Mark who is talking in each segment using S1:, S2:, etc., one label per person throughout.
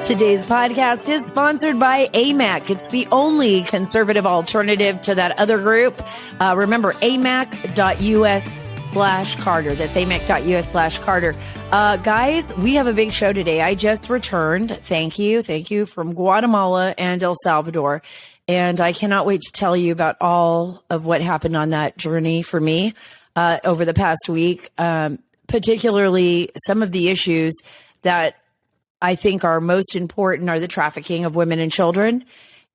S1: Today's podcast is sponsored by AMAC. It's the only conservative alternative to that other group. Remember, amac.us/Carter. That's amac.us/Carter. Guys, we have a big show today. I just returned. Thank you from Guatemala and El Salvador. And I cannot wait to tell you about all of what happened on that journey for me over the past week, particularly some of the issues that I think are most important are the trafficking of women and children.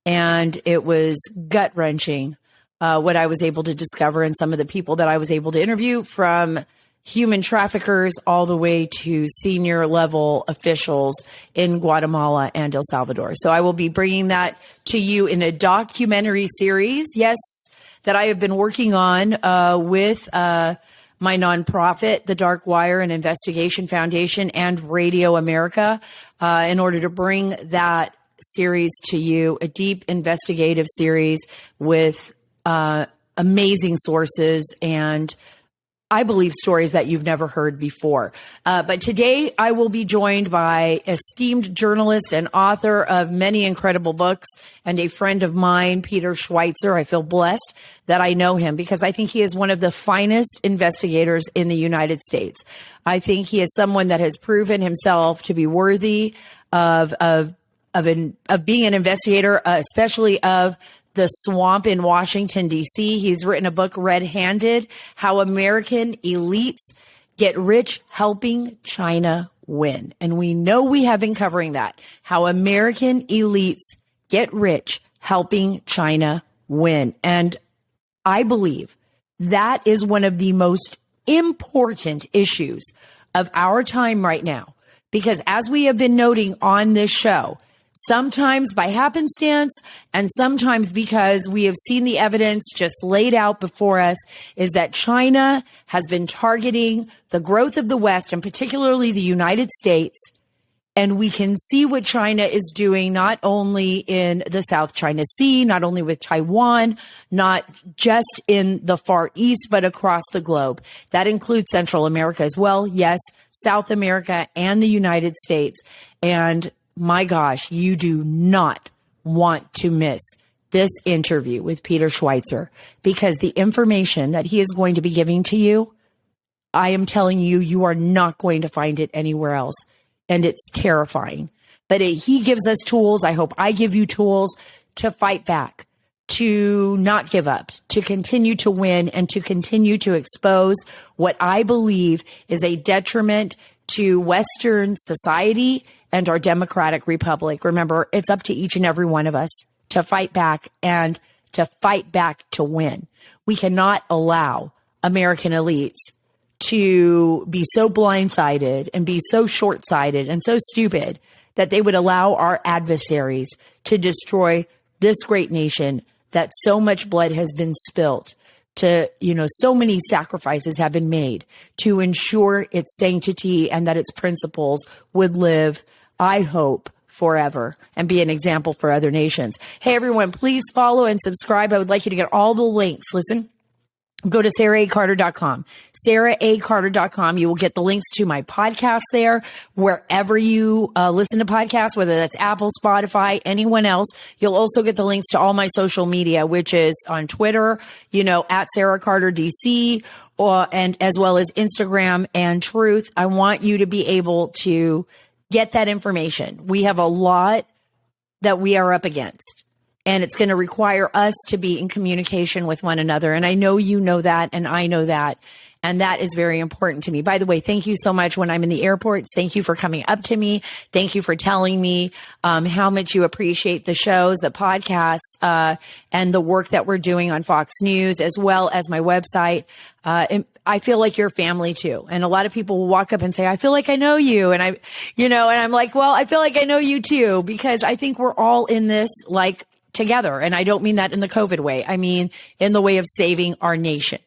S1: And it was gut-wrenching what I was able to discover and some of the people that I was able to interview, from human traffickers all the way to senior level officials in Guatemala and El Salvador. So I will be bringing that to you in a documentary series, yes, that I have been working on with my nonprofit, the Dark Wire and Investigation Foundation, and Radio America, in order to bring that series to you, a deep investigative series with amazing sources and, I believe, stories that you've never heard before. But today I will be joined by esteemed journalist and author of many incredible books and a friend of mine, Peter Schweizer. I feel blessed that I know him because I think he is one of the finest investigators in the United States. I think he is someone that has proven himself to be worthy of being an investigator, especially of the swamp in Washington, D.C. He's written a book, Red Handed: How American Elites Get Rich Helping China Win. And we know we have been covering that, how American elites get rich helping China win. And I believe that is one of the most important issues of our time right now, because as we have been noting on this show, sometimes by happenstance and sometimes because we have seen the evidence just laid out before us, is that China has been targeting the growth of the West and particularly the United States. And we can see what China is doing not only in the South China Sea, not only with Taiwan, not just in the Far East, but across the globe. That includes Central America as well. Yes, South America and the United States. And my gosh, you do not want to miss this interview with Peter Schweizer, because the information that he is going to be giving to you, I am telling you, you are not going to find it anywhere else. And it's terrifying. But he gives us tools. I hope I give you tools to fight back, to not give up, to continue to win, and to continue to expose what I believe is a detriment to Western society and our democratic republic. Remember, it's up to each and every one of us to fight back and to fight back to win. We cannot allow American elites to be so blindsided and be so short-sighted and so stupid that they would allow our adversaries to destroy this great nation that so much blood has been spilt, to, so many sacrifices have been made to ensure its sanctity and that its principles would live, I hope, forever and be an example for other nations. Hey, everyone, please follow and subscribe. I would like you to get all the links. Listen. Go to SaraACarter.com, SaraACarter.com. You will get the links to my podcast there, wherever you listen to podcasts, whether that's Apple, Spotify, anyone else. You'll also get the links to all my social media, which is on Twitter, at Sara Carter DC, and as well as Instagram and Truth. I want you to be able to get that information. We have a lot that we are up against. And it's going to require us to be in communication with one another. And I know you know that, and I know that. And that is very important to me. By the way, thank you so much when I'm in the airports. Thank you for coming up to me. Thank you for telling me how much you appreciate the shows, the podcasts, and the work that we're doing on Fox News, as well as my website. And I feel like you're family too. And a lot of people will walk up and say, I feel like I know you. And and I'm like, well, I feel like I know you too, because I think we're all in this together. And I don't mean that in the COVID way. I mean, in the way of saving our nation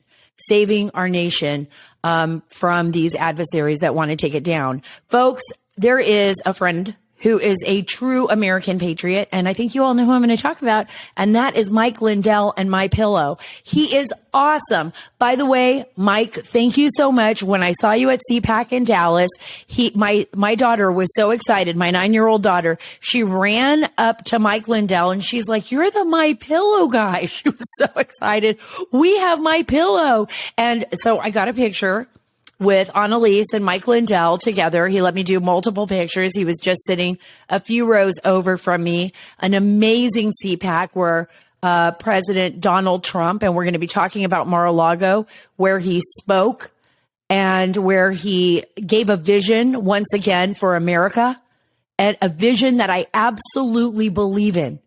S1: from these adversaries that want to take it down. Folks, there is a friend who is a true American patriot. And I think you all know who I'm going to talk about. And that is Mike Lindell and My Pillow. He is awesome. By the way, Mike, thank you so much. When I saw you at CPAC in Dallas, my daughter was so excited. My 9-year-old daughter, she ran up to Mike Lindell and she's like, "You're the My Pillow guy." She was so excited. We have My Pillow. And so I got a picture with Annalise and Mike Lindell together. He let me do multiple pictures. He was just sitting a few rows over from me. An amazing CPAC where President Donald Trump, and we're going to be talking about Mar-A-Lago, where he spoke and where he gave a vision once again for America, and a vision that I absolutely believe in.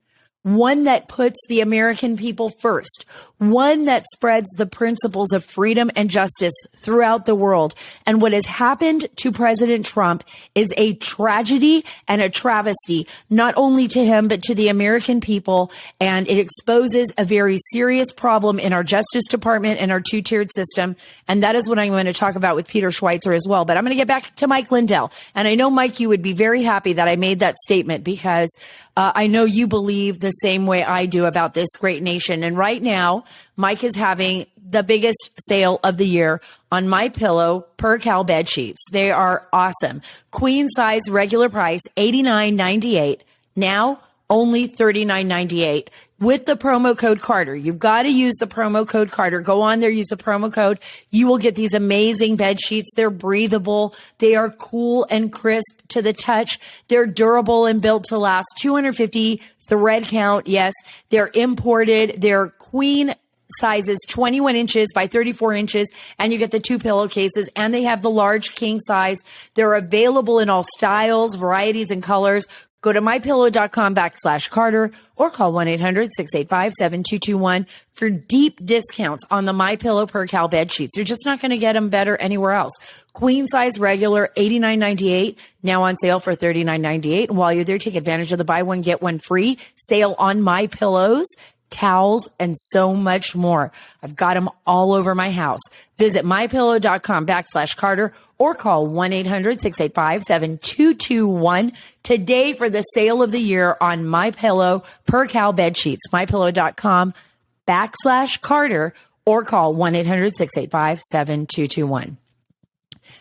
S1: One that puts the American people first, one that spreads the principles of freedom and justice throughout the world. And what has happened to President Trump is a tragedy and a travesty, not only to him, but to the American people. And it exposes a very serious problem in our Justice Department and our two-tiered system. And that is what I'm going to talk about with Peter Schweizer as well. But I'm going to get back to Mike Lindell. And I know, Mike, you would be very happy that I made that statement, because I know you believe the same way I do about this great nation. And right now, Mike is having the biggest sale of the year on My Pillow Percale bed sheets. They are awesome. Queen size regular price, $89.98. Now, only $39.98 with the promo code Carter. You've got to use the promo code Carter. Go on there, use the promo code. You will get these amazing bed sheets. They're breathable. They are cool and crisp to the touch. They're durable and built to last. 250 thread count. Yes, they're imported. They're queen sizes, 21 inches by 34 inches, and you get the 2 pillowcases, and they have the large king size. They're available in all styles, varieties, and colors. Go to mypillow.com/Carter or call 1-800-685-7221 for deep discounts on the My Pillow Percale bed sheets. You're just not going to get them better anywhere else. Queen size regular, $89.98, now on sale for $39.98. And while you're there, take advantage of the buy one, get one free sale on My Pillows, towels, and so much more. I've got them all over my house. Visit mypillow.com/Carter or call 1-800-685-7221 today for the sale of the year on My Pillow Percale bed sheets. mypillow.com/Carter or call 1-800-685-7221.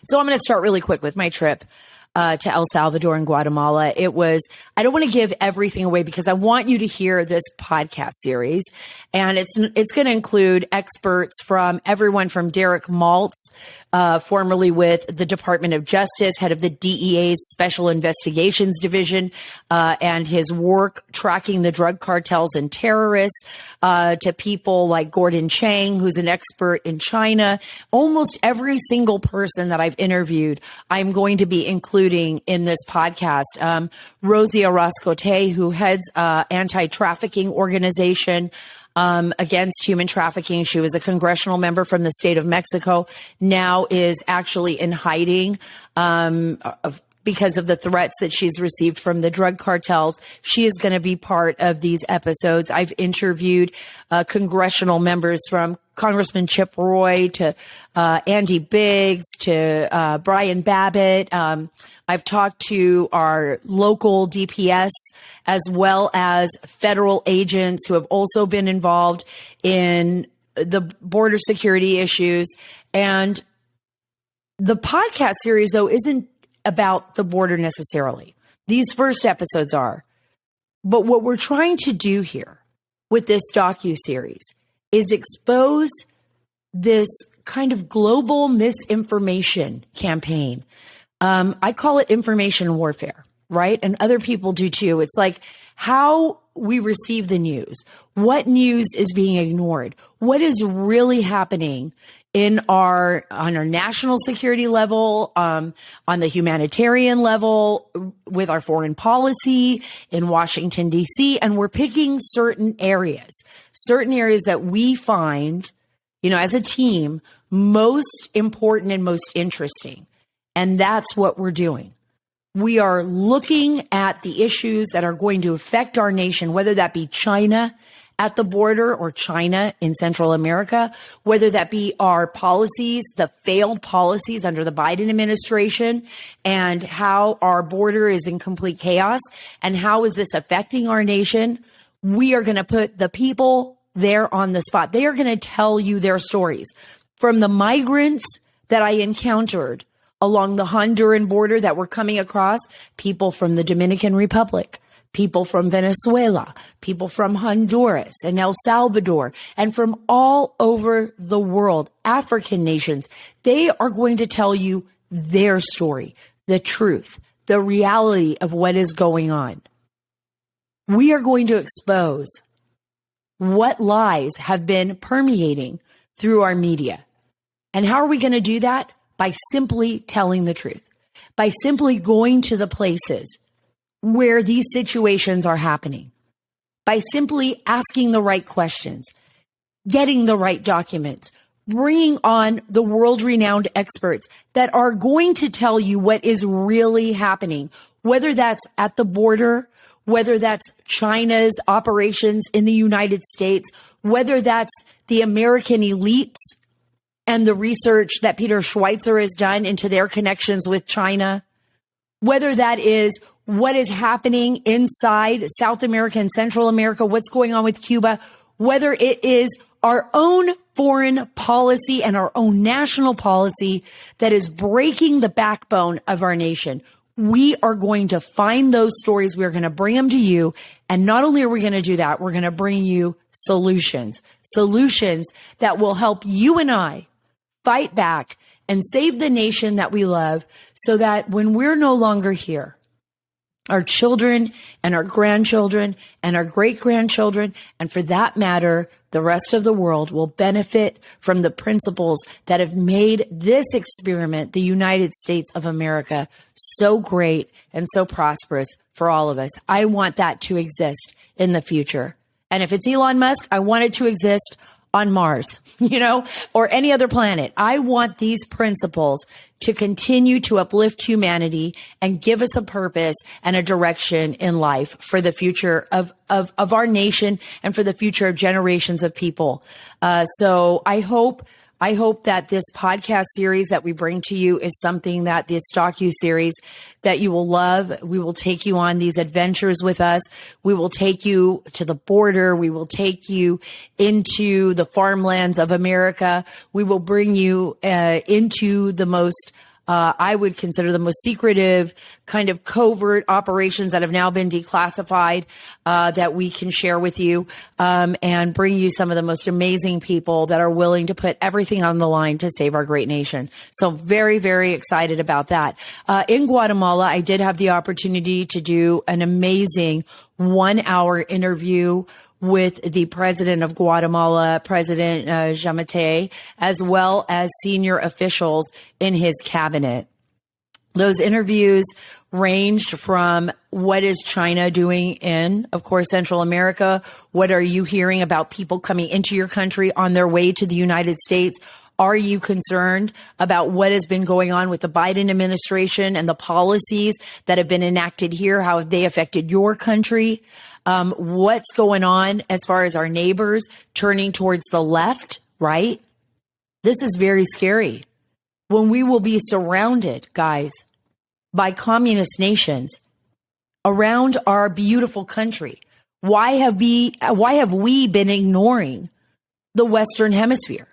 S1: So I'm going to start really quick with my trip to El Salvador and Guatemala. I don't want to give everything away because I want you to hear this podcast series. And it's going to include experts from everyone from Derek Maltz, formerly with the Department of Justice, head of the DEA's Special Investigations Division, and his work tracking the drug cartels and terrorists, to people like Gordon Chang, who's an expert in China. Almost every single person that I've interviewed, I'm going to be including in this podcast. Rosie Arascote, who heads anti-trafficking organization against human trafficking. She was a congressional member from the state of Mexico, now is actually in hiding because of the threats that she's received from the drug cartels. She is going to be part of these episodes. I've interviewed congressional members from Congressman Chip Roy to Andy Biggs to Brian Babbitt. I've talked to our local DPS as well as federal agents who have also been involved in the border security issues. And the podcast series, though, isn't about the border necessarily. These first episodes are. But what we're trying to do here with this docuseries is expose this kind of global misinformation campaign. I call it information warfare, right? And other people do too. It's like how we receive the news. What news is being ignored? What is really happening on our national security level, on the humanitarian level, with our foreign policy in Washington, D.C. And we're picking certain areas that we find, as a team, most important and most interesting. And that's what we're doing. We are looking at the issues that are going to affect our nation, whether that be China at the border or China in Central America, whether that be our policies, the failed policies under the Biden administration, and how our border is in complete chaos, and how is this affecting our nation, we are going to put the people there on the spot. They are going to tell you their stories. From the migrants that I encountered along the Honduran border that were coming across, people from the Dominican Republic, people from Venezuela, people from Honduras and El Salvador, and from all over the world, African nations, they are going to tell you their story, the truth, the reality of what is going on. We are going to expose what lies have been permeating through our media. And how are we going to do that? By simply telling the truth, by simply going to the places where these situations are happening, by simply asking the right questions, getting the right documents, bringing on the world-renowned experts that are going to tell you what is really happening, whether that's at the border, whether that's China's operations in the United States, whether that's the American elites and the research that Peter Schweizer has done into their connections with China, whether that is what is happening inside South America and Central America, what's going on with Cuba, whether it is our own foreign policy and our own national policy that is breaking the backbone of our nation. We are going to find those stories. We're going to bring them to you. And not only are we going to do that, we're going to bring you solutions that will help you and I fight back and save the nation that we love, so that when we're no longer here, our children and our grandchildren and our great-grandchildren, and for that matter, the rest of the world, will benefit from the principles that have made this experiment, the United States of America, so great and so prosperous for all of us. I want that to exist in the future. And if it's Elon Musk, I want it to exist on Mars, or any other planet. I want these principles to continue to uplift humanity and give us a purpose and a direction in life for the future of our nation and for the future of generations of people. So I hope that this podcast series that we bring to you is something that this docu-series that you will love. We will take you on these adventures with us. We will take you to the border. We will take you into the farmlands of America. We will bring you into the most I would consider the most secretive kind of covert operations that have now been declassified, that we can share with you, and bring you some of the most amazing people that are willing to put everything on the line to save our great nation. So very, very excited about that. In Guatemala, I did have the opportunity to do an amazing 1-hour interview with the president of Guatemala, President Giammattei, as well as senior officials in his cabinet. Those interviews ranged from what is China doing in, of course, Central America? What are you hearing about people coming into your country on their way to the United States? Are you concerned about what has been going on with the Biden administration and the policies that have been enacted here? How have they affected your country? What's going on as far as our neighbors turning towards the left, right? This is very scary. When we will be surrounded, guys, by communist nations around our beautiful country. Why have we been ignoring the Western Hemisphere?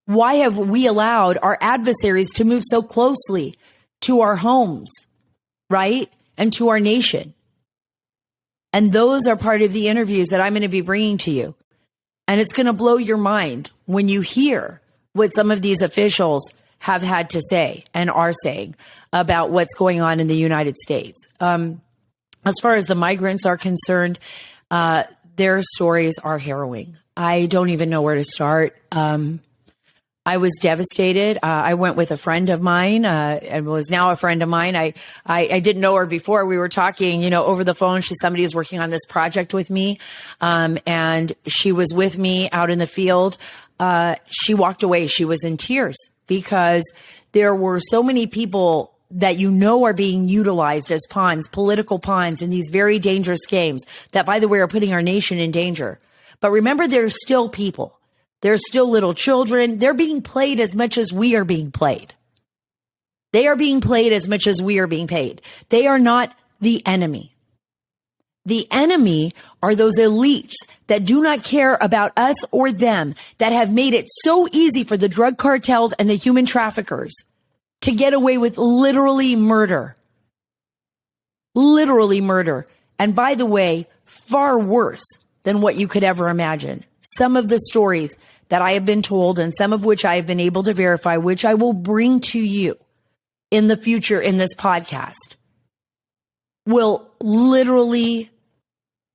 S1: Why have we allowed our adversaries to move so closely to our homes, right? And to our nation? And those are part of the interviews that I'm going to be bringing to you. And it's going to blow your mind when you hear what some of these officials have had to say and are saying about what's going on in the United States. As far as the migrants are concerned, their stories are harrowing. I don't even know where to start. I was devastated. I went with a friend of mine, and was now a friend of mine. I didn't know her before. We were talking, over the phone. She's somebody who's working on this project with me. And she was with me out in the field. She walked away. She was in tears because there were so many people that are being utilized as pawns, political pawns in these very dangerous games that, by the way, are putting our nation in danger. But remember, there's still people. There's still little children. They're being played as much as we are being played. They are being played as much as we are being paid. They are not the enemy. The enemy are those elites that do not care about us or them, that have made it so easy for the drug cartels and the human traffickers to get away with literally murder. Literally murder. And by the way, far worse than what you could ever imagine. Some of the stories that I have been told, and some of which I have been able to verify, which I will bring to you in the future in this podcast, will literally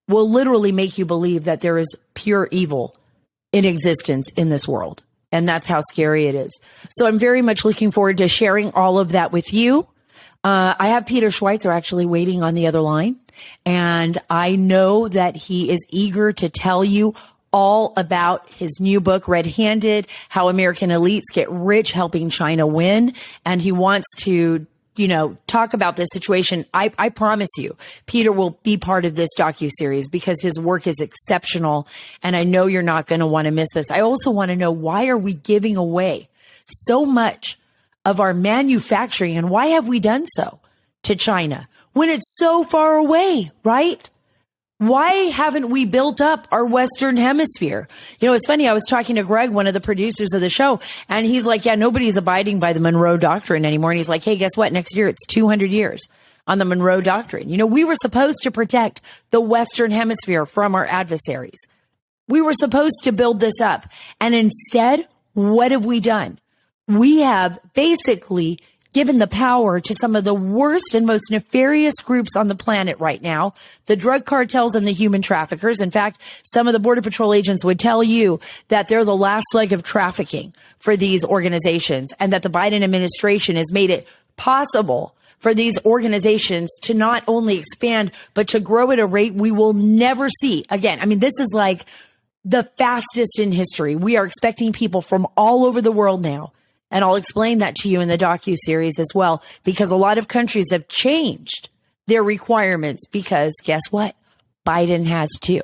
S1: make you believe that there is pure evil in existence in this world. And that's how scary it is. So I'm very much looking forward to sharing all of that with you. I have Peter Schweizer actually waiting on the other line. And I know that he is eager to tell you all about his new book, Red Handed, How American Elites Get Rich Helping China Win. And he wants to, talk about this situation. I promise you, Peter will be part of this docuseries because his work is exceptional. And I know you're not going to want to miss this. I also want to know, why are we giving away so much of our manufacturing, and why have we done so to China when it's so far away, right? Why haven't we built up our Western hemisphere? It's funny. I was talking to Greg, one of the producers of the show, and he's like, yeah, nobody's abiding by the Monroe Doctrine anymore. And he's like, hey, guess what? Next year, it's 200 years on the Monroe Doctrine. We were supposed to protect the Western hemisphere from our adversaries. We were supposed to build this up. And instead, what have we done? We have basically given the power to some of the worst and most nefarious groups on the planet right now, the drug cartels and the human traffickers. In fact, some of the Border Patrol agents would tell you that they're the last leg of trafficking for these organizations, and that the Biden administration has made it possible for these organizations to not only expand, but to grow at a rate we will never see again. I mean, this is like the fastest in history. We are expecting people from all over the world now. And I'll explain that to you in the docuseries as well, because a lot of countries have changed their requirements because guess what? Biden has too,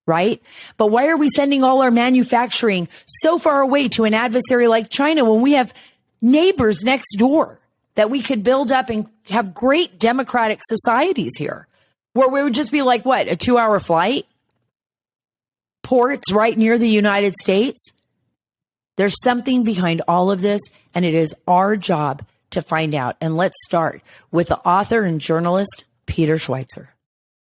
S1: right? But why are we sending all our manufacturing so far away to an adversary like China when we have neighbors next door that we could build up and have great democratic societies here, where we would just be like, what, a 2-hour flight? Ports right near the United States? There's something behind all of this, and it is our job to find out. And let's start with the author and journalist, Peter Schweizer.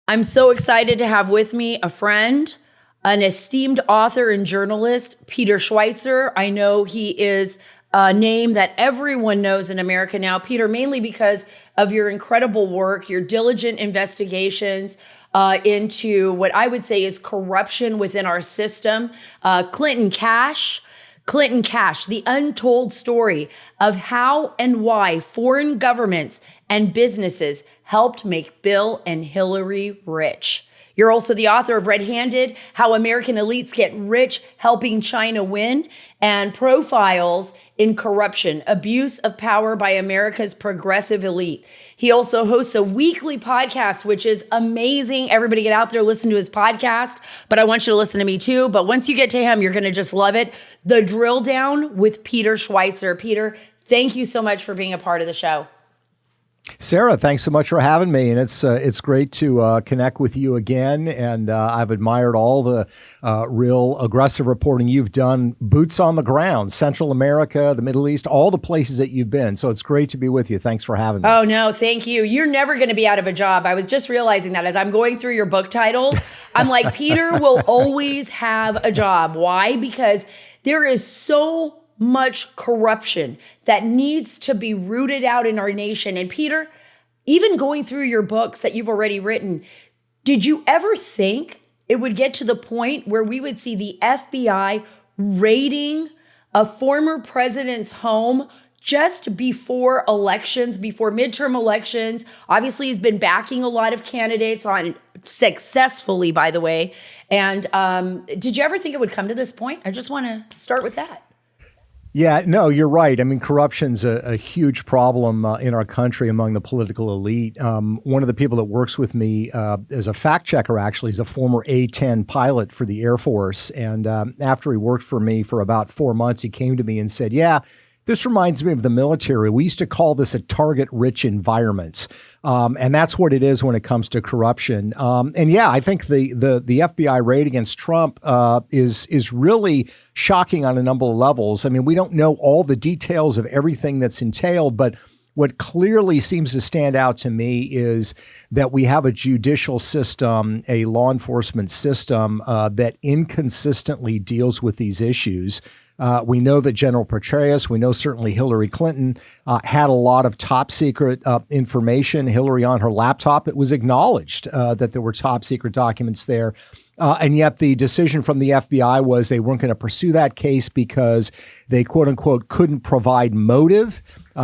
S1: I'm so excited to have with me a friend, an esteemed author and journalist, Peter Schweizer. I know he is a name that everyone knows in America now, Peter, mainly because of your incredible work, your diligent investigations into what I would say is corruption within our system, Clinton Cash, the untold story of how and why foreign governments and businesses helped make Bill and Hillary rich. You're also the author of Red Handed, How American Elites Get Rich Helping China Win, and Profiles in Corruption, Abuse of Power by America's Progressive Elite. He also hosts a weekly podcast, which is amazing. Everybody get out there, listen to his podcast, but I want you to listen to me too. But once you get to him, you're going to just love it. The Drill Down with Peter Schweizer. Peter, thank you so much for being a part of the show.
S2: Sarah, thanks so much for having me, and it's great to connect with you again. And I've admired all the real aggressive reporting you've done, boots on the ground, Central America, the Middle East, all the places that you've been. So it's great to be with you. Thanks for having me.
S1: Oh, no, thank you. You're never going to be out of a job. I was just realizing that as I'm going through your book titles, I'm like, Peter will always have a job. Why? Because there is so much corruption that needs to be rooted out in our nation. And Peter, even going through your books that you've already written, did you ever think it would get to the point where we would see the FBI raiding a former president's home just before elections, before midterm elections? Obviously, he's been backing a lot of candidates on successfully, by the way. And did you ever think it would come to this point? I just want to start with that.
S2: Yeah, no, you're right. I mean, corruption's a huge problem in our country among the political elite. One of the people that works with me as a fact checker, actually, is a former A-10 pilot for the Air Force. And after he worked for me for about 4 months, he came to me and said, yeah, this reminds me of the military. We used to call this a target-rich environment. And that's what it is when it comes to corruption. And yeah, I think the FBI raid against Trump is really shocking on a number of levels. I mean, we don't know all the details of everything that's entailed, but what clearly seems to stand out to me is that we have a judicial system, a law enforcement system that inconsistently deals with these issues. We know that General Petraeus, we know certainly Hillary Clinton had a lot of top secret information. Hillary on her laptop, it was acknowledged that there were top secret documents there. And yet the decision from the FBI was they weren't going to pursue that case because they, quote unquote, couldn't provide motive,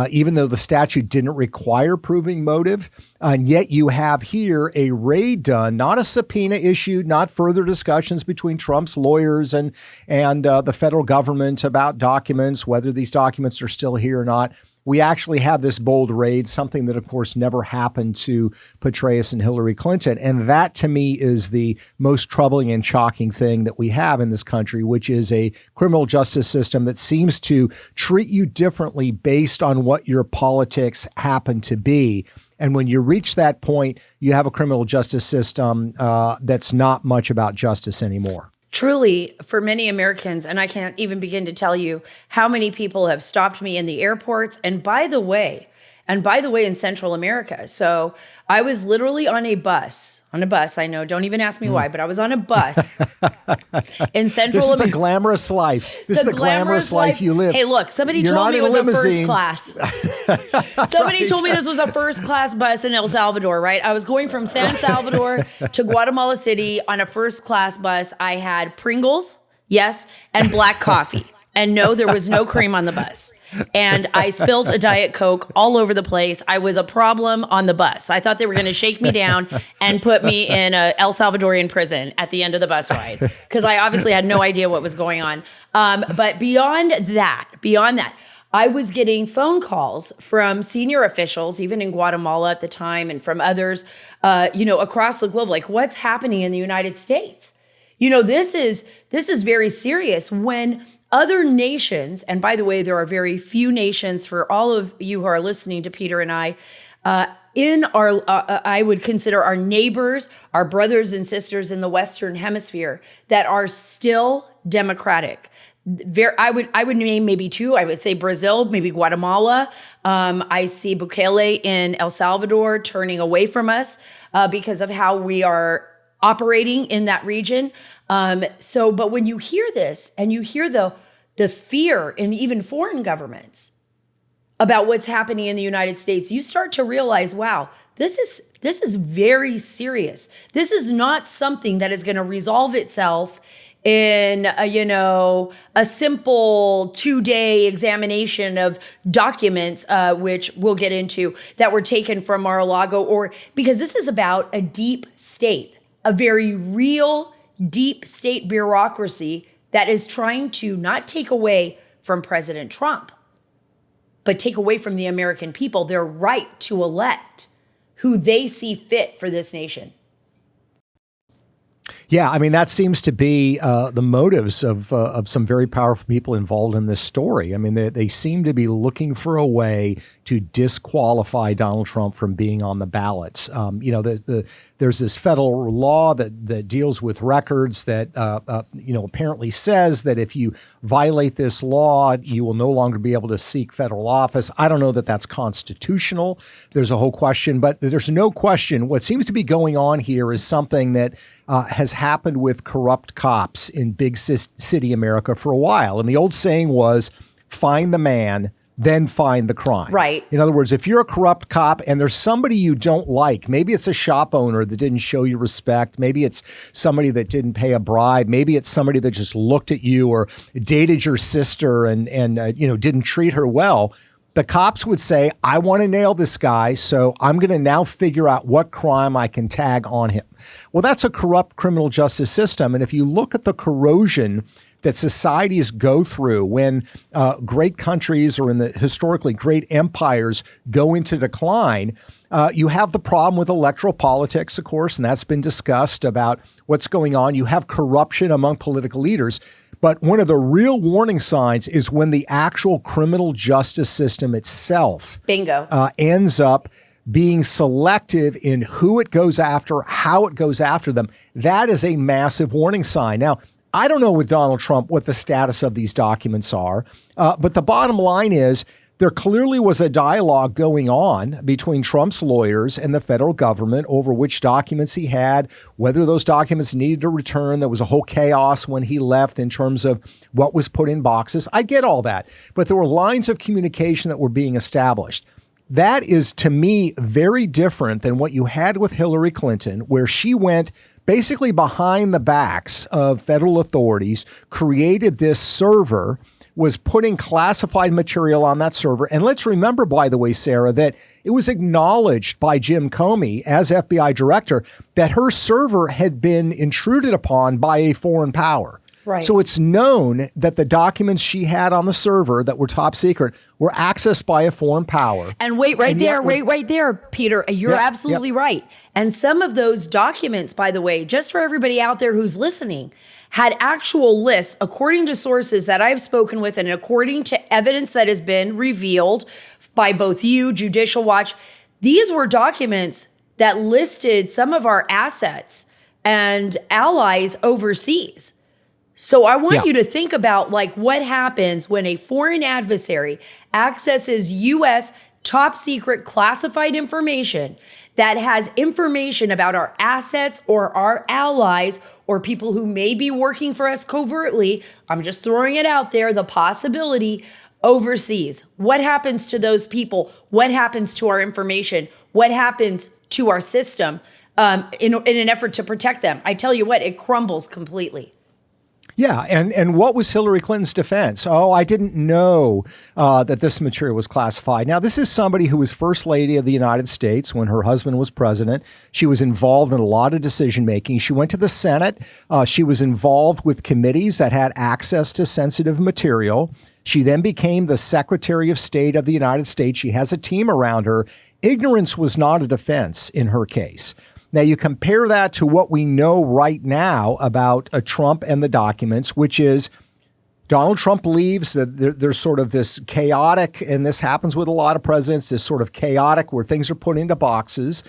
S2: even though the statute didn't require proving motive. And yet you have here a raid done, not a subpoena issued, not further discussions between Trump's lawyers and the federal government about documents, whether these documents are still here or not. We actually have this bold raid, something that, of course, never happened to Petraeus and Hillary Clinton. And that, to me, is the most troubling and shocking thing that we have in this country, which is a criminal justice system that seems to treat you differently based on what your politics happen to be. And when you reach that point, you have a criminal justice system that's not much about justice anymore.
S1: Truly, for many Americans, and I can't even begin to tell you how many people have stopped me in the airports. And by the way, in Central America. So I was literally on a bus, I know, don't even ask me why, but I was on a bus in Central America.
S2: This is the glamorous life. This is the glamorous life you live.
S1: Hey, look, somebody told me it was a first class. Somebody
S2: Right.
S1: told me this was a first class bus in El Salvador, right? I was going from San Salvador to Guatemala City on a first class bus. I had Pringles, yes, and black coffee. And no, there was no cream on the bus. And I spilled a Diet Coke all over the place. I was a problem on the bus. I thought they were going to shake me down and put me in a El Salvadorian prison at the end of the bus ride, because I obviously had no idea what was going on. But beyond that, I was getting phone calls from senior officials, even in Guatemala at the time, and from others, across the globe, like, what's happening in the United States? This is very serious when other nations, and by the way, there are very few nations, for all of you who are listening to Peter and I, in our, I would consider our neighbors, our brothers and sisters in the Western Hemisphere, that are still democratic. I would name maybe two. I would say Brazil, maybe Guatemala. I see Bukele in El Salvador turning away from us because of how we are operating in that region. But when you hear this and you hear the fear in even foreign governments about what's happening in the United States, you start to realize, wow, this is very serious. This is not something that is going to resolve itself in a simple 2-day examination of documents, which we'll get into, that were taken from Mar-A-Lago, or because this is about a deep state, a very real deep state bureaucracy that is trying to not take away from President Trump, but take away from the American people their right to elect who they see fit for this nation.
S2: Yeah, I mean, that seems to be the motives of some very powerful people involved in this story. I mean, they seem to be looking for a way to disqualify Donald Trump from being on the ballots. There's this federal law that deals with records that apparently says that if you violate this law, you will no longer be able to seek federal office. I don't know that that's constitutional. There's a whole question, but there's no question. What seems to be going on here is something that has happened with corrupt cops in big city America for a while. And the old saying was, find the man, then find the crime.
S1: Right.
S2: In other words, if you're a corrupt cop and there's somebody you don't like, maybe it's a shop owner that didn't show you respect. Maybe it's somebody that didn't pay a bribe. Maybe it's somebody that just looked at you or dated your sister and didn't treat her well. The cops would say, I want to nail this guy, so I'm going to now figure out what crime I can tag on him. Well, that's a corrupt criminal justice system. And if you look at the corrosion that societies go through when great countries or in the historically great empires go into decline. You have the problem with electoral politics, of course, and that's been discussed about what's going on. You have corruption among political leaders. But one of the real warning signs is when the actual criminal justice system itself ends up being selective in who it goes after, how it goes after them. That is a massive warning sign. Now, I don't know with Donald Trump what the status of these documents are, but the bottom line is there clearly was a dialogue going on between Trump's lawyers and the federal government over which documents he had, whether those documents needed to return. There was a whole chaos when he left in terms of what was put in boxes. I get all that, but there were lines of communication that were being established. That is, to me, very different than what you had with Hillary Clinton, where she went basically behind the backs of federal authorities, created this server, was putting classified material on that server. And let's remember, by the way, Sarah, that it was acknowledged by Jim Comey as FBI director that her server had been intruded upon by a foreign power.
S1: Right.
S2: So it's known that the documents she had on the server that were top secret were accessed by a foreign power.
S1: And wait right there, Peter. You're absolutely right. And some of those documents, by the way, just for everybody out there who's listening, had actual lists, according to sources that I've spoken with and according to evidence that has been revealed by both you, Judicial Watch. These were documents that listed some of our assets and allies overseas. So I want you to think about like what happens when a foreign adversary accesses U.S. top secret classified information that has information about our assets or our allies or people who may be working for us covertly. I'm just throwing it out there, the possibility overseas. What happens to those people? What happens to our information? What happens to our system in an effort to protect them? I tell you what, it crumbles completely.
S2: Yeah. And what was Hillary Clinton's defense? Oh, I didn't know that this material was classified. Now, this is somebody who was First Lady of the United States when her husband was president. She was involved in a lot of decision making. She went to the Senate. She was involved with committees that had access to sensitive material. She then became the Secretary of State of the United States. She has a team around her. Ignorance was not a defense in her case. Now, you compare that to what we know right now about Trump and the documents, which is Donald Trump believes that there's sort of this chaotic, and this happens with a lot of presidents, this sort of chaotic where things are put into boxes.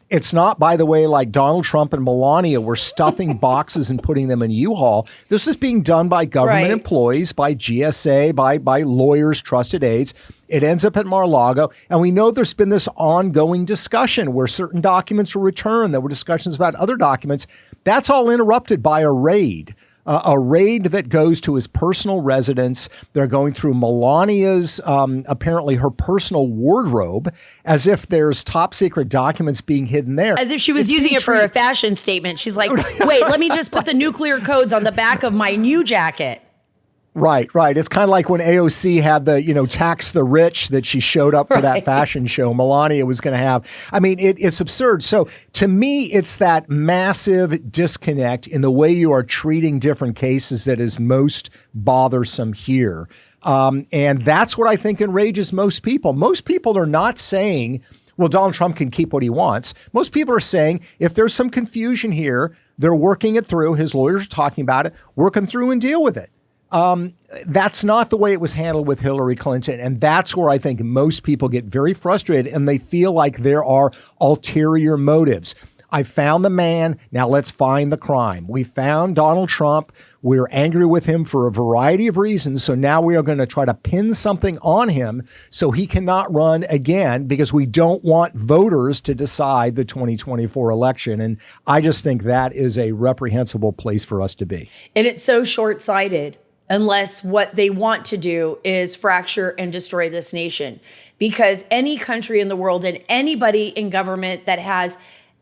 S2: It's not, by the way, like Donald Trump and Melania were stuffing boxes and putting them in U-Haul. This is being done by government employees, by GSA, by lawyers, trusted aides. It ends up at Mar-a-Lago. And we know there's been this ongoing discussion where certain documents were returned. There were discussions about other documents. That's all interrupted by a raid that goes to his personal residence. They're going through Melania's, apparently her personal wardrobe, as if there's top secret documents being hidden there.
S1: As if she was using it for a fashion statement. She's like, wait, let me just put the nuclear codes on the back of my new jacket.
S2: Right. It's kind of like when AOC had the, tax the rich that she showed up for that fashion show. Melania was going to have. I mean, it's absurd. So to me, it's that massive disconnect in the way you are treating different cases that is most bothersome here. And that's what I think enrages most people. Most people are not saying, well, Donald Trump can keep what he wants. Most people are saying if there's some confusion here, they're working it through. His lawyers are talking about it, working through and deal with it. That's not the way it was handled with Hillary Clinton. And that's where I think most people get very frustrated and they feel like there are ulterior motives. I found the man. Now let's find the crime. We found Donald Trump. We're angry with him for a variety of reasons. So now we are going to try to pin something on him so he cannot run again because we don't want voters to decide the 2024 election. And I just think that is a reprehensible place for us to be.
S1: And it's so short-sighted. Unless what they want to do is fracture and destroy this nation. Because any country in the world and anybody in government that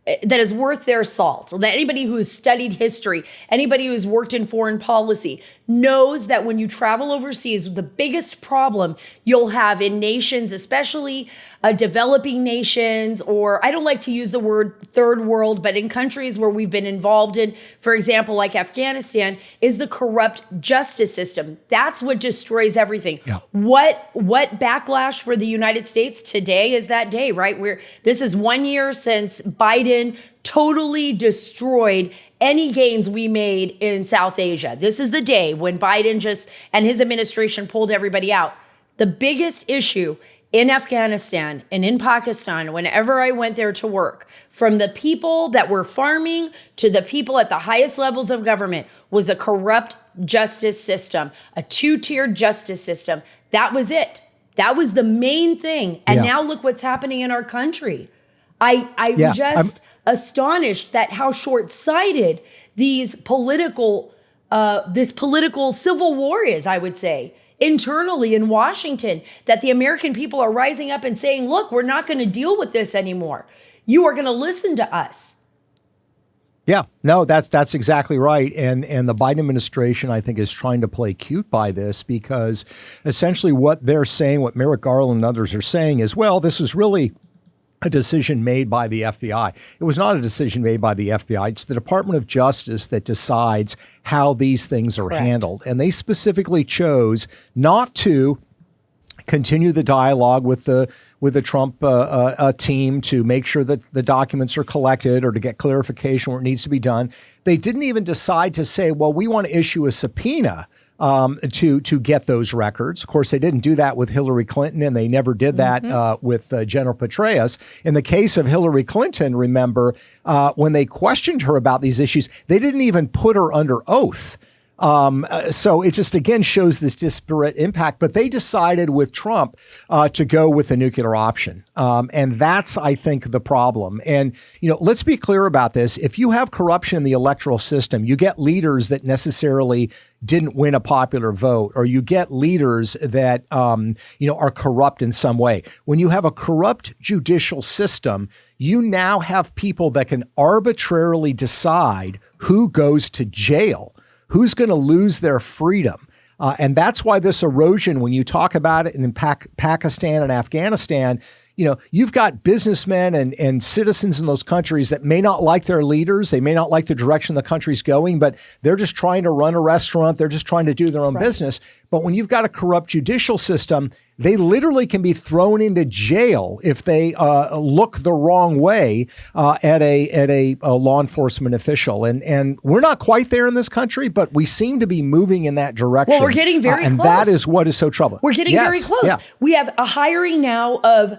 S1: is worth their salt, that anybody who's studied history, anybody who's worked in foreign policy knows that when you travel overseas, the biggest problem you'll have in nations, especially developing nations, or I don't like to use the word third world, but in countries where we've been involved in, for example, like Afghanistan, is the corrupt justice system. That's what destroys everything.
S2: Yeah.
S1: What backlash for the United States today is that day, right? This is 1 year since Biden totally destroyed any gains we made in South Asia. This is the day when Biden and his administration pulled everybody out. The biggest issue in Afghanistan and in Pakistan, whenever I went there to work, from the people that were farming to the people at the highest levels of government, was a corrupt justice system, a two-tiered justice system. That was it. That was the main thing. And now look what's happening in our country. I'm astonished that how short-sighted this political civil war is, I would say, internally in Washington, that the American people are rising up and saying, look, we're not going to deal with this anymore. You are going to listen to us.
S2: Yeah, no, that's exactly right. And the Biden administration, I think, is trying to play cute by this, because essentially what they're saying, what Merrick Garland and others are saying is, well, this is really a decision made by the FBI. It was not a decision made by the FBI. It's the Department of Justice that decides how these things are handled. And they specifically chose not to continue the dialogue with the Trump team to make sure that the documents are collected or to get clarification where it needs to be done. They didn't even decide to say, well, we want to issue a subpoena to get those records. Of course, they didn't do that with Hillary Clinton, and they never did that with General Petraeus. In the case of Hillary Clinton, remember, when they questioned her about these issues, they didn't even put her under oath. So it just, again, shows this disparate impact. But they decided with Trump to go with the nuclear option. And that's, I think, the problem. And, let's be clear about this. If you have corruption in the electoral system, you get leaders that necessarily didn't win a popular vote, or you get leaders that, are corrupt in some way. When you have a corrupt judicial system, you now have people that can arbitrarily decide who goes to jail, who's going to lose their freedom. And that's why this erosion, when you talk about it in Pakistan and Afghanistan, you've got businessmen and citizens in those countries that may not like their leaders. They may not like the direction the country's going, but they're just trying to run a restaurant. They're just trying to do their own business. But when you've got a corrupt judicial system, they literally can be thrown into jail if they look the wrong way at a law enforcement official. And we're not quite there in this country, but we seem to be moving in that direction.
S1: Well, we're getting very close.
S2: And that is what is so troubling.
S1: We're getting very close. Yeah. We have a hiring now of,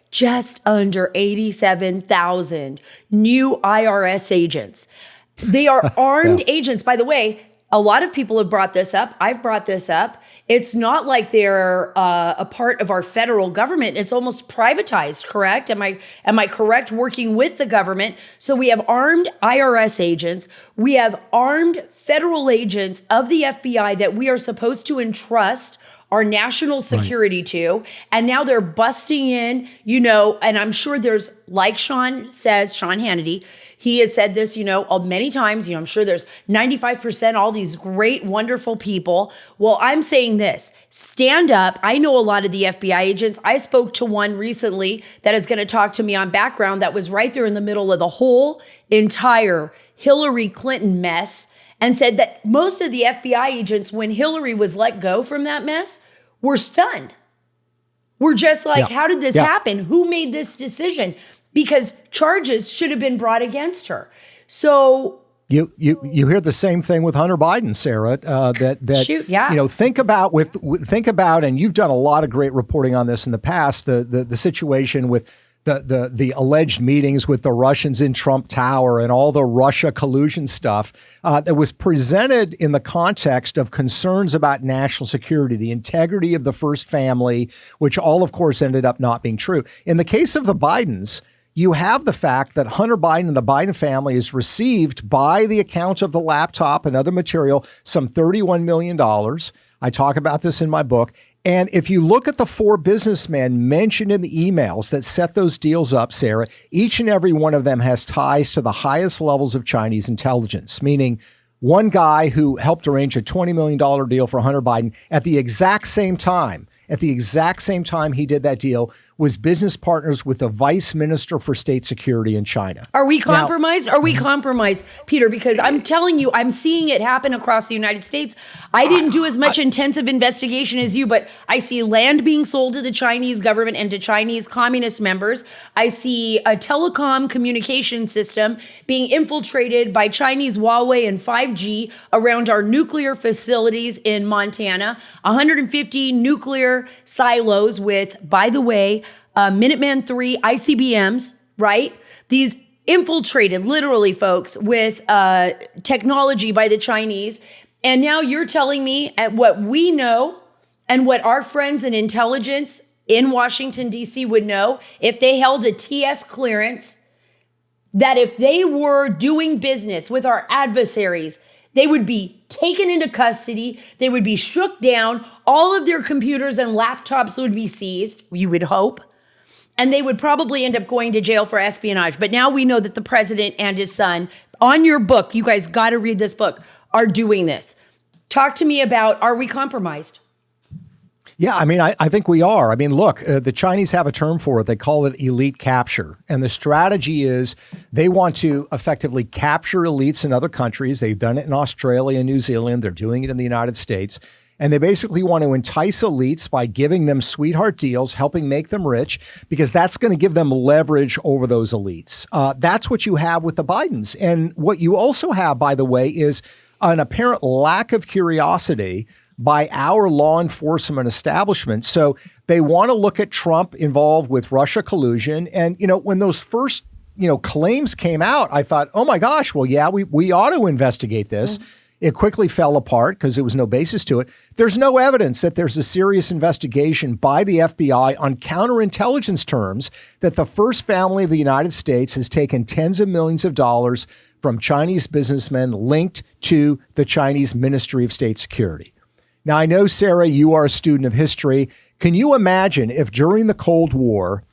S1: just under 87,000 new IRS agents. They are armed agents. By the way, a lot of people have brought this up. I've brought this up. It's not like they're a part of our federal government. It's almost privatized, correct? Am I correct? Working with the government. So we have armed IRS agents. We have armed federal agents of the FBI that we are supposed to entrust our national security to. And now they're busting in, and I'm sure there's, like Sean Hannity, he has said this, many times, I'm sure there's 95%, all these great, wonderful people. Well, I'm saying this, stand up. I know a lot of the FBI agents. I spoke to one recently that is going to talk to me on background that was right there in the middle of the whole entire Hillary Clinton mess, and said that most of the FBI agents, when Hillary was let go from that mess, were stunned. We're just like, how did this happen? Who made this decision? Because charges should have been brought against her. So
S2: you hear the same thing with Hunter Biden, Sarah. Think about, and you've done a lot of great reporting on this in the past. The situation with the alleged meetings with the Russians in Trump Tower and all the Russia collusion stuff that was presented in the context of concerns about national security, the integrity of the first family, which all, of course, ended up not being true. In the case of the Bidens, you have the fact that Hunter Biden and the Biden family has received, by the account of the laptop and other material, some $31 million. I talk about this in my book. And if you look at the four businessmen mentioned in the emails that set those deals up, Sarah, each and every one of them has ties to the highest levels of Chinese intelligence, meaning one guy who helped arrange a $20 million deal for Hunter Biden at the exact same time he did that deal was business partners with the vice minister for state security in China.
S1: Are we compromised? Are we compromised, Peter? Because I'm telling you, I'm seeing it happen across the United States. I didn't do as much intensive investigation as you, but I see land being sold to the Chinese government and to Chinese communist members. I see a telecom communication system being infiltrated by Chinese Huawei and 5G around our nuclear facilities in Montana. 150 nuclear silos with, by the way, Minuteman III ICBMs, right? These infiltrated, literally, folks, with technology by the Chinese. And now you're telling me at what we know and what our friends in intelligence in Washington, D.C. would know if they held a TS clearance, that if they were doing business with our adversaries, they would be taken into custody, they would be shook down, all of their computers and laptops would be seized, you would hope, and they would probably end up going to jail for espionage. But now we know that the president and his son, on your book, you guys got to read this book, are doing this. Talk to me about, are we compromised?
S2: Yeah, I mean, I think we are. I mean, look, the Chinese have a term for it. They call it elite capture. And the strategy is they want to effectively capture elites in other countries. They've done it in Australia and New Zealand. They're doing it in the United States. And they basically want to entice elites by giving them sweetheart deals, helping make them rich, because that's going to give them leverage over those elites. That's what you have with the Bidens. And what you also have, by the way, is an apparent lack of curiosity by our law enforcement establishment. So they want to look at Trump involved with Russia collusion. And, when those first, claims came out, I thought, oh my gosh, well, yeah, we ought to investigate this. Mm-hmm. It quickly fell apart because there was no basis to it. There's no evidence that there's a serious investigation by the FBI on counterintelligence terms that the first family of the United States has taken tens of millions of dollars from Chinese businessmen linked to the Chinese Ministry of State Security. Now, I know, Sarah, you are a student of history. Can you imagine if during the Cold War,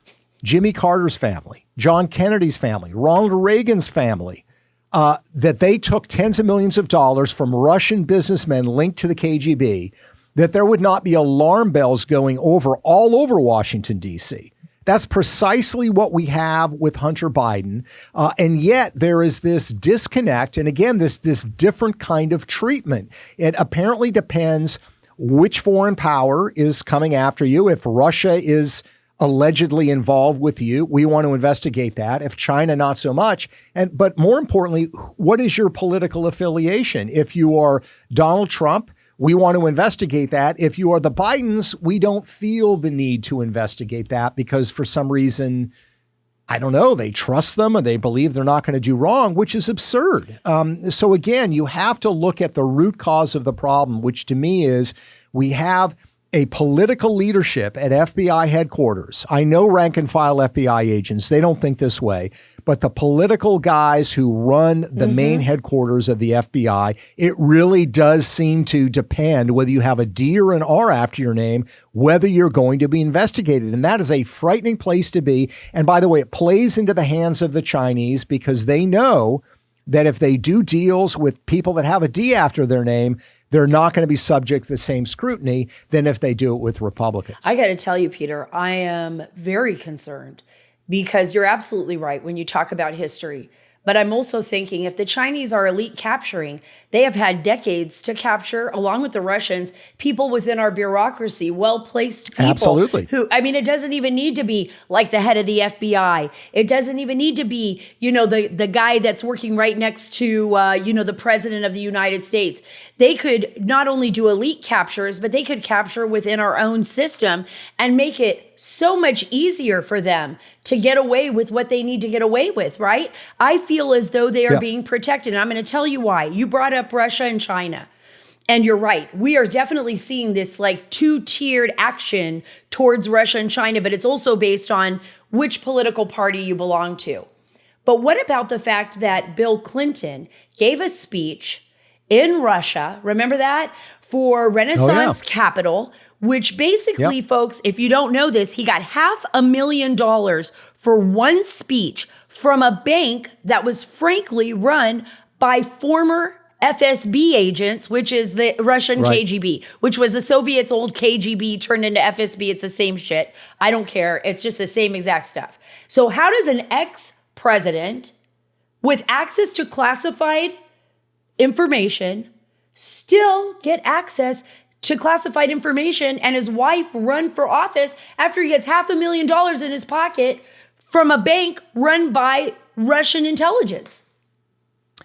S2: Jimmy Carter's family, John Kennedy's family, Ronald Reagan's family, that they took tens of millions of dollars from Russian businessmen linked to the KGB, that there would not be alarm bells going all over Washington, D.C. That's precisely what we have with Hunter Biden. And yet there is this disconnect. And again, this different kind of treatment. It apparently depends which foreign power is coming after you. If Russia is allegedly involved with you, we want to investigate that. If China, not so much. But more importantly, what is your political affiliation? If you are Donald Trump, we want to investigate that. If you are the Bidens, we don't feel the need to investigate that because for some reason, I don't know, they trust them or they believe they're not going to do wrong, which is absurd. So again, you have to look at the root cause of the problem, which to me is we have a political leadership at FBI headquarters. I know rank and file FBI agents, they don't think this way, but the political guys who run the main headquarters of the FBI, it really does seem to depend whether you have a D or an R after your name, whether you're going to be investigated. And that is a frightening place to be. And by the way, it plays into the hands of the Chinese because they know that if they do deals with people that have a D after their name, they're not going to be subject to the same scrutiny than if they do it with Republicans.
S1: I got to tell you, Peter, I am very concerned because you're absolutely right when you talk about history. But I'm also thinking if the Chinese are elite capturing, they have had decades to capture, along with the Russians, people within our bureaucracy, well-placed people.
S2: Absolutely.
S1: Who, I mean, it doesn't even need to be like the head of the FBI. It doesn't even need to be, the guy that's working right next to, the president of the United States. They could not only do elite captures, but they could capture within our own system and make it so much easier for them to get away with what they need to get away with, right? I feel as though they are being protected. And I'm going to tell you why. You brought up Russia and China. And you're right. We are definitely seeing this like two-tiered action towards Russia and China, but it's also based on which political party you belong to. But what about the fact that Bill Clinton gave a speech in Russia, remember that, for Renaissance Capital, which basically, folks, if you don't know this, he got $500,000 for one speech from a bank that was frankly run by former FSB agents, which is the Russian
S2: Right.
S1: KGB, which was the Soviets' old KGB turned into FSB. It's the same shit. I don't care. It's just the same exact stuff. So how does an ex-president with access to classified information still get access to classified information and his wife run for office after he gets $500,000 in his pocket from a bank run by Russian intelligence?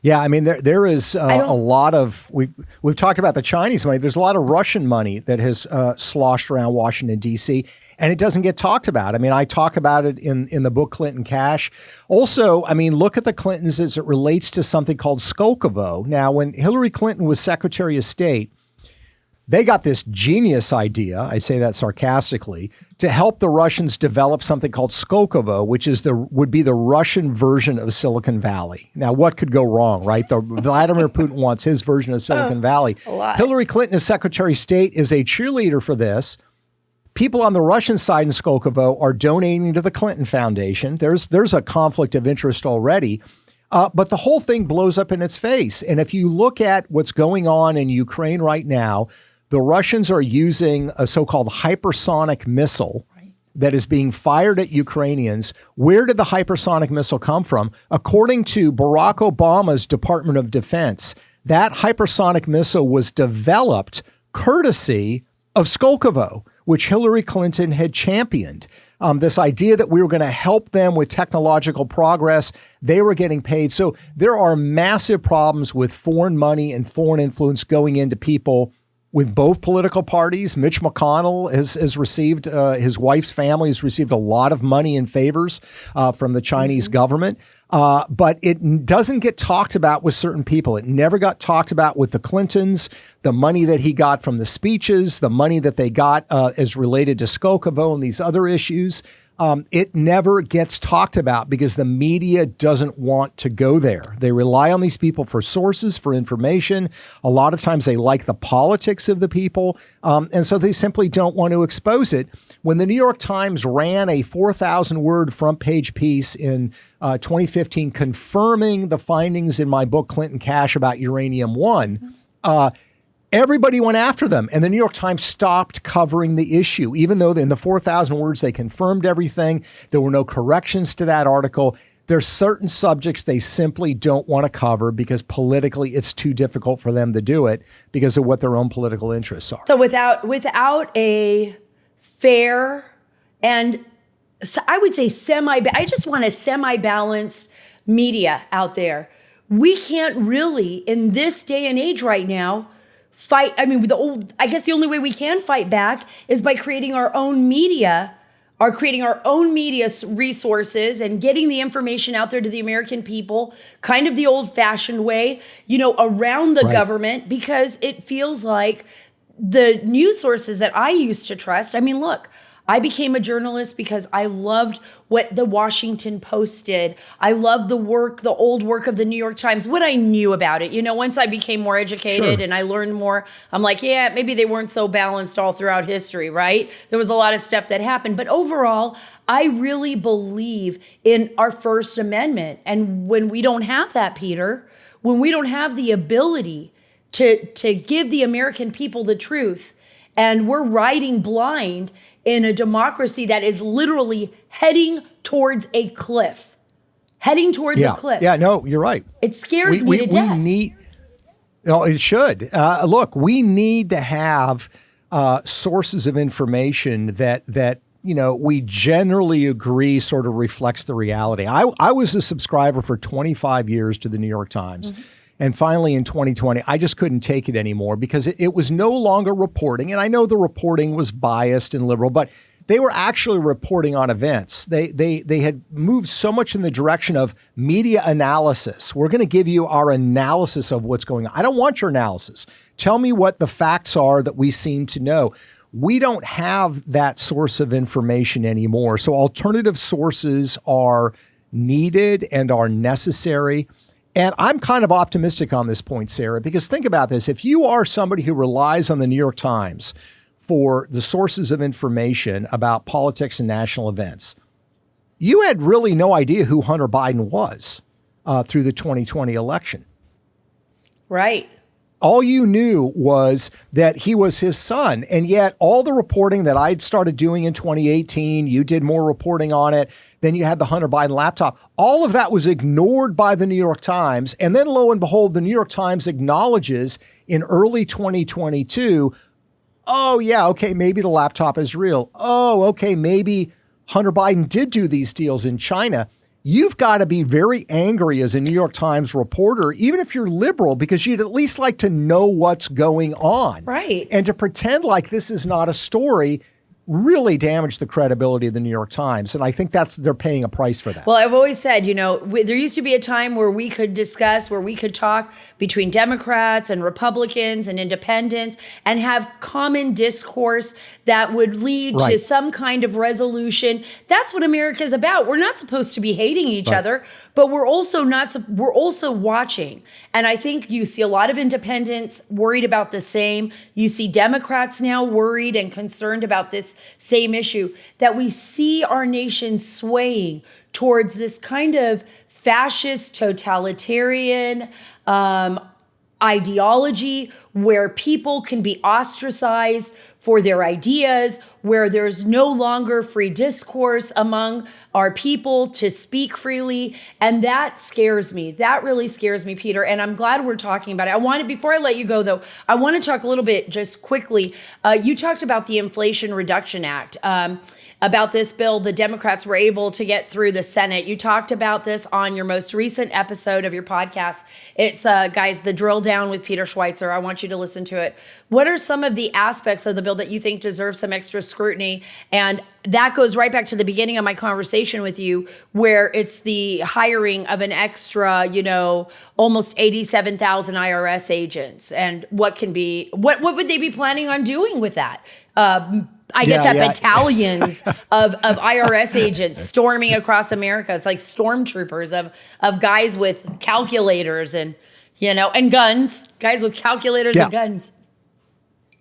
S2: Yeah, I mean, there is a lot of, we've talked about the Chinese money. There's a lot of Russian money that has sloshed around Washington, D.C., and it doesn't get talked about. I mean, I talk about it in the book Clinton Cash. Also, I mean, look at the Clintons as it relates to something called Skolkovo. Now, when Hillary Clinton was Secretary of State, they got this genius idea, I say that sarcastically, to help the Russians develop something called Skolkovo, which would be the Russian version of Silicon Valley. Now, what could go wrong, right? Vladimir Putin wants his version of Silicon Valley. Hillary Clinton as Secretary of State is a cheerleader for this. People on the Russian side in Skolkovo are donating to the Clinton Foundation. There's a conflict of interest already. But the whole thing blows up in its face. And if you look at what's going on in Ukraine right now, the Russians are using a so-called hypersonic missile that is being fired at Ukrainians. Where did the hypersonic missile come from? According to Barack Obama's Department of Defense, that hypersonic missile was developed courtesy of Skolkovo, which Hillary Clinton had championed. This idea that we were going to help them with technological progress, they were getting paid. So there are massive problems with foreign money and foreign influence going into people with both political parties. Mitch McConnell has received, his wife's family has received a lot of money and favors from the Chinese government. But it doesn't get talked about with certain people. It never got talked about with the Clintons, the money that he got from the speeches, the money that they got as related to Skolkovo and these other issues. It never gets talked about because the media doesn't want to go there. They rely on these people for sources, for information. A lot of times they like the politics of the people. And so they simply don't want to expose it. When the New York Times ran a 4,000-word front page piece in 2015 confirming the findings in my book, Clinton Cash, about Uranium One, everybody went after them, and the New York Times stopped covering the issue, even though in the 4,000 words they confirmed everything. There were no corrections to that article. There's certain subjects they simply don't want to cover because politically it's too difficult for them to do it because of what their own political interests are.
S1: So without a fair and so I would say I just want a semi-balanced media out there. We can't really, in this day and age right now, fight. I mean, I guess the only way we can fight back is by creating our own media, resources and getting the information out there to the American people, kind of the old-fashioned way, around the government, because it feels like the news sources that I used to trust. I mean, look, I became a journalist because I loved what the Washington Post did. I loved the old work of the New York Times, what I knew about it. Once I became more educated and I learned more, I'm like, yeah, maybe they weren't so balanced all throughout history, right? There was a lot of stuff that happened. But overall, I really believe in our First Amendment. And when we don't have that, Peter, when we don't have the ability to give the American people the truth, and we're riding blind in a democracy that is literally heading towards a cliff. A cliff.
S2: Yeah, no, you're right.
S1: It scares me to death.
S2: It should. Look, we need to have sources of information that we generally agree sort of reflects the reality. I was a subscriber for 25 years to the New York Times. Mm-hmm. And finally, in 2020, I just couldn't take it anymore because it was no longer reporting. And I know the reporting was biased and liberal, but they were actually reporting on events. They had moved so much in the direction of media analysis. We're going to give you our analysis of what's going on. I don't want your analysis. Tell me what the facts are that we seem to know. We don't have that source of information anymore. So alternative sources are needed and are necessary. And I'm kind of optimistic on this point, Sarah, because think about this. If you are somebody who relies on the New York Times for the sources of information about politics and national events, you had really no idea who Hunter Biden was through the 2020 election.
S1: Right.
S2: All you knew was that he was his son. And yet all the reporting that I'd started doing in 2018, you did more reporting on it. Then you had the Hunter Biden laptop. All of that was ignored by the New York Times. And then lo and behold, the New York Times acknowledges in early 2022, oh, yeah, okay, maybe the laptop is real. Oh, okay, maybe Hunter Biden did do these deals in China. You've got to be very angry as a New York Times reporter, even if you're liberal, because you'd at least like to know what's going on.
S1: Right.
S2: And to pretend like this is not a story really damaged the credibility of the New York Times. And I think they're paying a price for that.
S1: Well, I've always said, there used to be a time where we could discuss, where we could talk between Democrats and Republicans and independents and have common discourse that would lead to some kind of resolution. That's what America is about. We're not supposed to be hating each other, but we're also watching. And I think you see a lot of independents worried about the same. You see Democrats now worried and concerned about this same issue, that we see our nation swaying towards this kind of fascist, totalitarian ideology where people can be ostracized for their ideas, where there's no longer free discourse among our people to speak freely. And that scares me. That really scares me, Peter. And I'm glad we're talking about it. Before I let you go, though, I want to talk a little bit just quickly. You talked about the Inflation Reduction Act. About this bill, the Democrats were able to get through the Senate. You talked about this on your most recent episode of your podcast. It's, guys, the Drill Down with Peter Schweizer. I want you to listen to it. What are some of the aspects of the bill that you think deserve some extra scrutiny? And that goes right back to the beginning of my conversation with you, where it's the hiring of an extra, almost 87,000 IRS agents. And what would they be planning on doing with that? I guess battalions of IRS agents storming across America. It's like stormtroopers of guys with calculators and guns, guys with calculators and guns.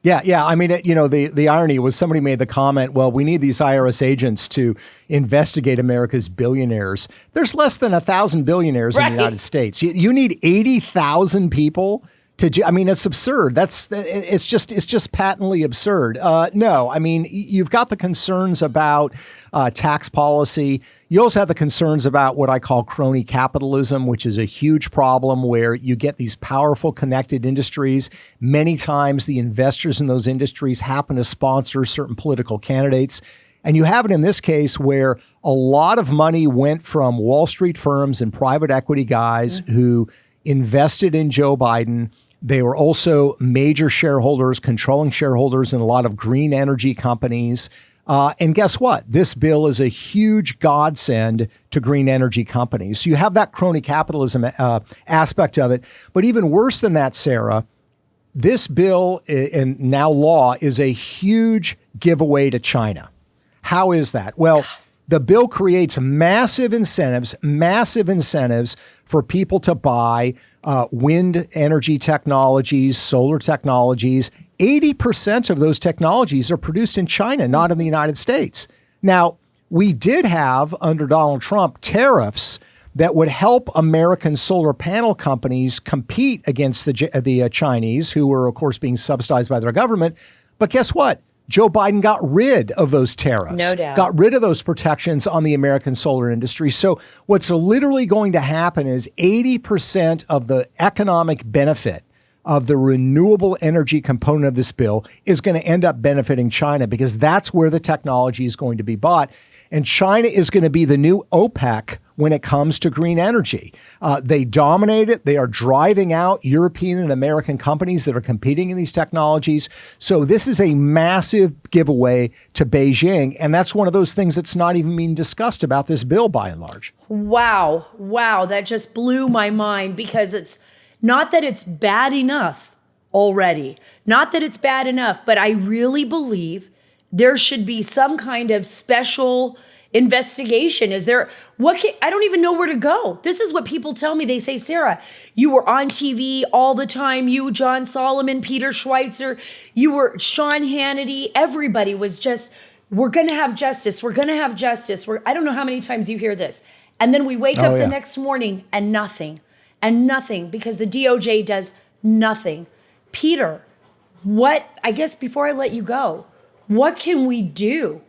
S2: Yeah. I mean, the irony was somebody made the comment, well, we need these IRS agents to investigate America's billionaires. There's less than 1,000 billionaires in the United States. You need 80,000 people to do. I mean, it's absurd. It's just patently absurd. No, I mean, you've got the concerns about tax policy. You also have the concerns about what I call crony capitalism, which is a huge problem where you get these powerful connected industries. Many times the investors in those industries happen to sponsor certain political candidates. And you have it in this case where a lot of money went from Wall Street firms and private equity guys who invested in Joe Biden. They were also major shareholders, controlling shareholders in a lot of green energy companies. And guess what? This bill is a huge godsend to green energy companies. So you have that crony capitalism aspect of it. But even worse than that, Sarah, this bill and now law is a huge giveaway to China. How is that? Well, the bill creates massive incentives for people to buy wind energy technologies, solar technologies. 80% of those technologies are produced in China, not in the United States. Now, we did have, under Donald Trump, tariffs that would help American solar panel companies compete against the Chinese, who were, of course, being subsidized by their government. But guess what? Joe Biden got rid of those tariffs,
S1: no doubt.
S2: Got rid of those protections on the American solar industry. So what's literally going to happen is 80% of the economic benefit of the renewable energy component of this bill is going to end up benefiting China, because that's where the technology is going to be bought. And China is going to be the new OPEC when it comes to green energy. They dominate it. They are driving out European and American companies that are competing in these technologies. So this is a massive giveaway to Beijing. And that's one of those things that's not even being discussed about this bill by and large.
S1: Wow. That just blew my mind, because it's not that it's bad enough already. Not that it's bad enough, but I really believe there should be some kind of special investigation. I don't even know where to go. This is what people tell me. They say, Sara, you were on TV all the time. You, John Solomon, Peter Schweizer, you were Sean Hannity. Everybody was just, we're going to have justice. We're going to have justice. I don't know how many times you hear this. And then we wake up the next morning and nothing, because the DOJ does Nothing. Peter, I guess before I let you go, what can we do?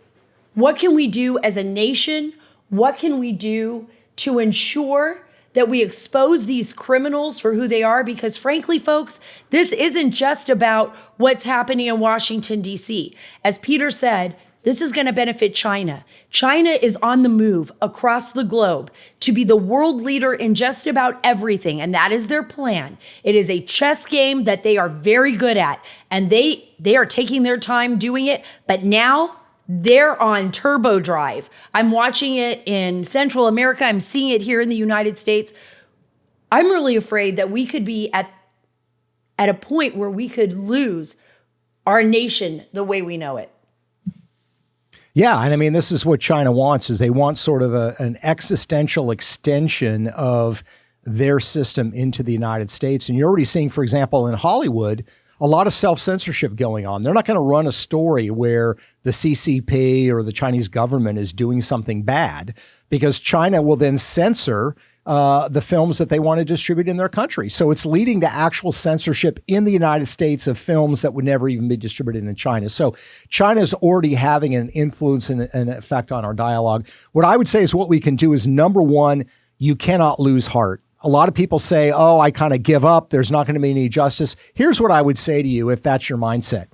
S1: What can we do as a nation? What can we do to ensure that we expose these criminals for who they are? Because frankly, folks, this isn't just about what's happening in Washington, D.C. As Peter said, this is going to benefit China. China is on the move across the globe to be the world leader in just about everything, and that is their plan. It is a chess game that they are very good at, and they are taking their time doing it, but now they're on turbo drive. I'm watching it in Central America. I'm seeing it here in the United States. I'm really afraid that we could be at a point where we could lose our nation the way we know it.
S2: Yeah, and I mean, this is what China wants, is they want sort of an existential extension of their system into the United States. And you're already seeing, for example, in Hollywood, a lot of self-censorship going on. They're not going to run a story where the CCP or the Chinese government is doing something bad, because China will then censor the films that they want to distribute in their country. So it's leading to actual censorship in the United States of films that would never even be distributed in China. So China is already having an influence and an effect on our dialogue. What I would say is what we can do is, number one, you cannot lose heart. A lot of people say, oh, I kind of give up. There's not going to be any justice. Here's what I would say to you if that's your mindset.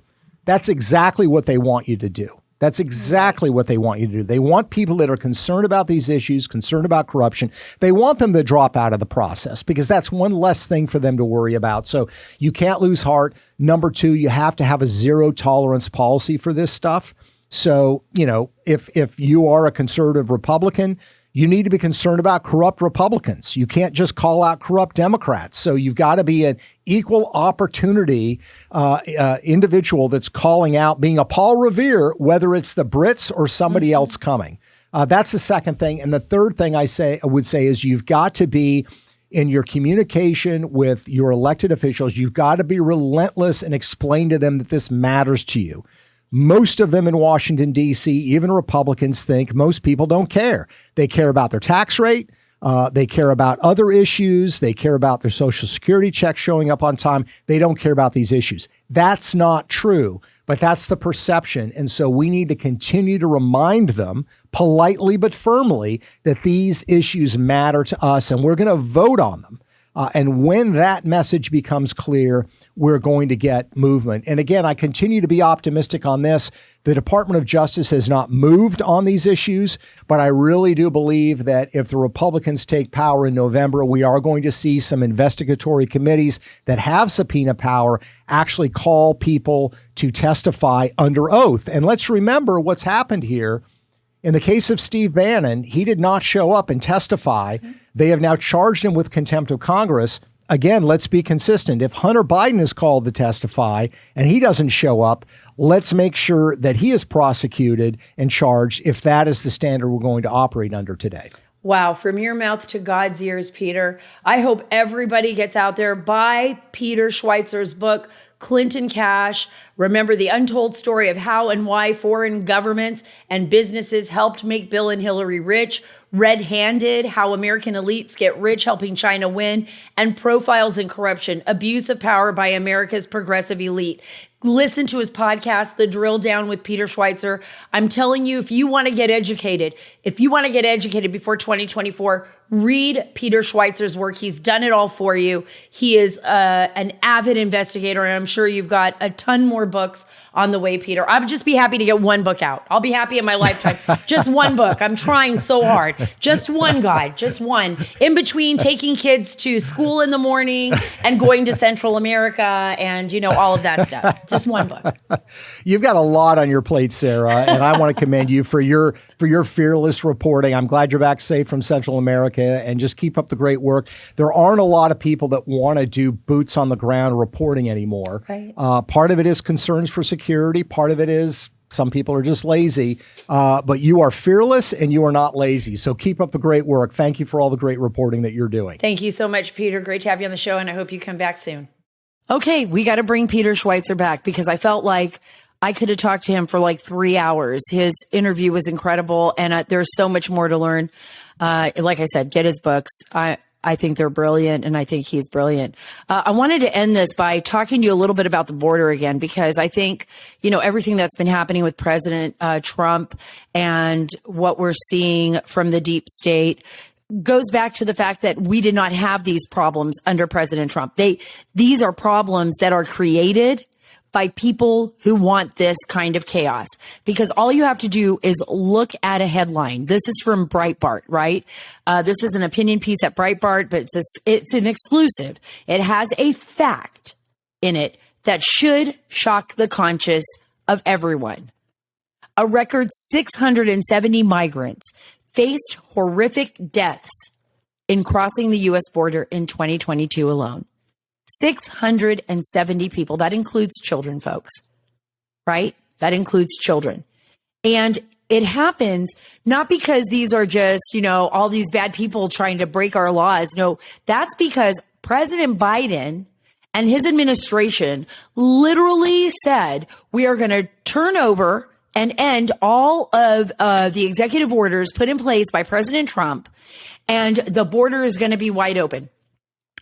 S2: That's exactly what they want you to do. That's exactly what they want you to do. They want people that are concerned about these issues, concerned about corruption. They want them to drop out of the process, because that's one less thing for them to worry about. So you can't lose heart. Number two, you have to have a zero tolerance policy for this stuff. So, you know, if you are a conservative Republican, you need to be concerned about corrupt Republicans. You can't just call out corrupt Democrats. So you've got to be an equal opportunity individual that's calling out, being a Paul Revere, whether it's the Brits or somebody else coming. That's the second thing. And the third thing I would say is, you've got to be, in your communication with your elected officials, you've got to be relentless and explain to them that this matters to you. Most of them in Washington, D.C., even Republicans, think most people don't care. They care about their tax rate. They care about other issues. They care about their Social Security check showing up on time. They don't care about these issues. That's not true, but that's the perception. And so we need to continue to remind them, politely but firmly, that these issues matter to us, and we're going to vote on them. And when that message becomes clear, we're going to get movement. And again, I continue to be optimistic on this. The Department of Justice has not moved on these issues, but I really do believe that if the Republicans take power in November, we are going to see some investigatory committees that have subpoena power actually call people to testify under oath. And let's remember what's happened here. In the case of Steve Bannon, he did not show up and testify. They have now charged him with contempt of Congress. Again, let's be consistent. If Hunter Biden is called to testify and he doesn't show up, let's make sure that he is prosecuted and charged, if that is the standard we're going to operate under today.
S1: Wow, from your mouth to God's ears, Peter. I hope everybody gets out there, buy Peter Schweizer's book, Clinton Cash. Remember the untold story of how and why foreign governments and businesses helped make Bill and Hillary rich. Red-handed, how American elites get rich helping China win, and profiles in corruption, abuse of power by America's progressive elite. Listen to his podcast, The Drill Down with Peter Schweizer. I'm telling you, if you want to get educated before 2024, read Peter Schweizer's work. He's done it all for you. He is an avid investigator, and I'm sure you've got a ton more books on the way, Peter. I would just be happy to get one book out. I'll be happy in my lifetime. Just one book. I'm trying so hard. Just one guide, just one. In between taking kids to school in the morning and going to Central America and, you know, all of that stuff. Just one book.
S2: You've got a lot on your plate, Sara, and I want to commend you for your fearless reporting. I'm glad you're back safe from Central America, and just keep up the great work. There aren't a lot of people that want to do boots on the ground reporting anymore.
S1: Right.
S2: Part of it is concerns for security. Part of it is some people are just lazy, but you are fearless and you are not lazy. So keep up the great work. Thank you for all the great reporting that you're doing.
S1: Thank you so much, Peter. Great to have you on the show, and I hope you come back soon. Okay, we got to bring Peter Schweizer back, because I felt like I could have talked to him for like 3 hours. His interview was incredible, and there's so much more to learn. Like I said, get his books. I think they're brilliant, and I think he's brilliant. I wanted to end this by talking to you a little bit about the border again, because I think, everything that's been happening with President Trump and what we're seeing from the deep state goes back to the fact that we did not have these problems under President Trump. These are problems that are created by people who want this kind of chaos, because all you have to do is look at a headline. This is from Breitbart, right? This is an opinion piece at Breitbart, but it's an exclusive. It has a fact in it that should shock the conscience of everyone. A record 670 migrants faced horrific deaths in crossing the U.S. border in 2022 alone. 670 people. That includes children, folks, right? That includes children. And it happens not because these are just, all these bad people trying to break our laws. No, that's because President Biden and his administration literally said, we are going to turn over and end all of the executive orders put in place by President Trump, and the border is going to be wide open.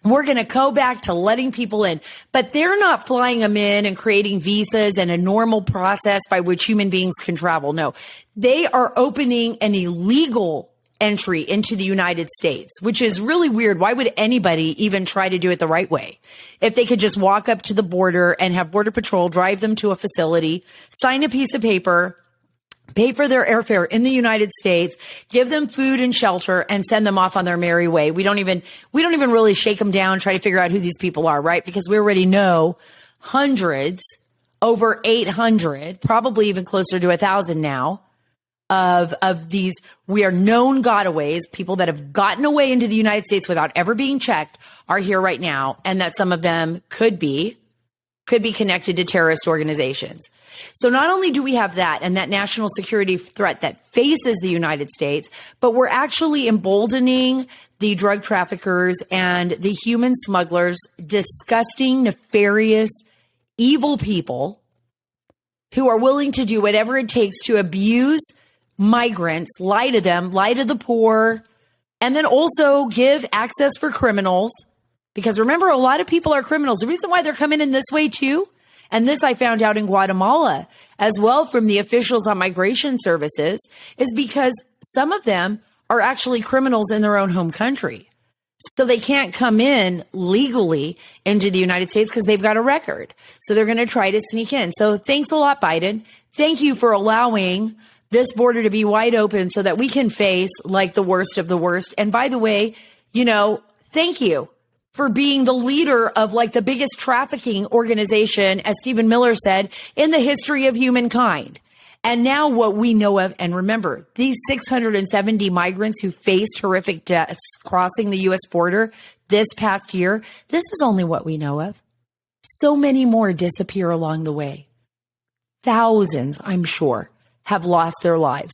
S1: We're going to go back to letting people in, but they're not flying them in and creating visas and a normal process by which human beings can travel. No, they are opening an illegal entry into the United States, which is really weird. Why would anybody even try to do it the right way? If they could just walk up to the border and have Border Patrol drive them to a facility, sign a piece of paper, pay for their airfare in the United States, give them food and shelter, and send them off on their merry way. We don't even really shake them down, try to figure out who these people are, right? Because we already know hundreds, over 800, probably even closer to 1,000 now, of these, we are known gotaways, people that have gotten away into the United States without ever being checked, are here right now, and that some of them could be connected to terrorist organizations. So not only do we have that and that national security threat that faces the United States, but we're actually emboldening the drug traffickers and the human smugglers, disgusting, nefarious, evil people who are willing to do whatever it takes to abuse migrants, lie to them, lie to the poor, and then also give access for criminals. Because remember, a lot of people are criminals. The reason why they're coming in this way too, and this I found out in Guatemala as well from the officials on migration services, is because some of them are actually criminals in their own home country. So they can't come in legally into the United States because they've got a record. So they're going to try to sneak in. So thanks a lot, Biden. Thank you for allowing this border to be wide open so that we can face like the worst of the worst. And by the way, thank you for being the leader of like the biggest trafficking organization, as Stephen Miller said, in the history of humankind. And now what we know of, and remember, these 670 migrants who faced horrific deaths crossing the U.S. border this past year, this is only what we know of. So many more disappear along the way. Thousands, I'm sure, have lost their lives.